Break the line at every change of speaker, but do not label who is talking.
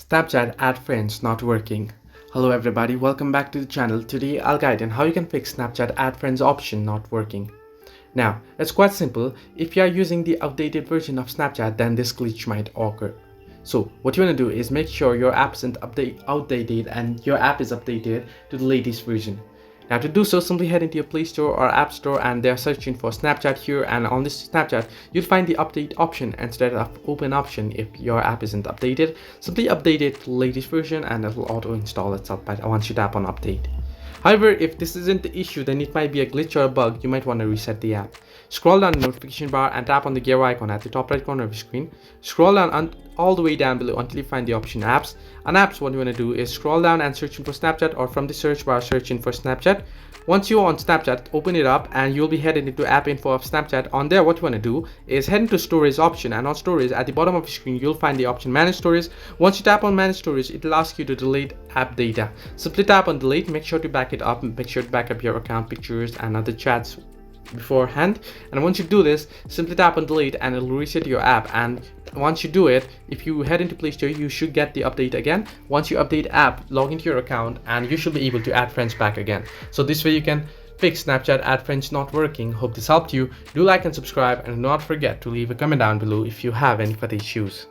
Snapchat add friends not working. Hello everybody, welcome back to the channel. Today I'll guide on how you can fix Snapchat add friends option not working. Now, it's quite simple. If you are using the outdated version of Snapchat, then this glitch might occur. So what you want to do is make sure your app isn't outdated and your app is updated to the latest version. Now to do so, simply head into your Play Store or App Store and they're searching for Snapchat here, and on this Snapchat you'll find the update option instead of open option. If your app isn't updated, simply update it to the latest version and it will auto install itself once you tap on update. However, if this isn't the issue, then it might be a glitch or a bug. You might want to reset the app. Scroll down the notification bar and tap on the gear icon at the top right corner of your screen. Scroll down all the way down below until you find the option apps. On apps, what you want to do is scroll down and searching for Snapchat, or from the search bar searching for Snapchat. Once you're on Snapchat, open it up and you'll be headed into app info of Snapchat. On there, what you want to do is head into storage option, and on storage at the bottom of your screen you'll find the option manage storage. Once you tap on manage storage, it will ask you to delete app data. Simply tap on delete. Make sure to back it up, make sure to back up your account pictures and other chats beforehand, and once you do this, simply tap on delete and it will reset your app. And once you do it, if you head into Play Store, you should get the update again. Once you update app, log into your account and you should be able to add friends back again. So this way you can fix Snapchat add friends not working. Hope this helped you. Do like and subscribe, and do not forget to leave a comment down below if you have any further issues.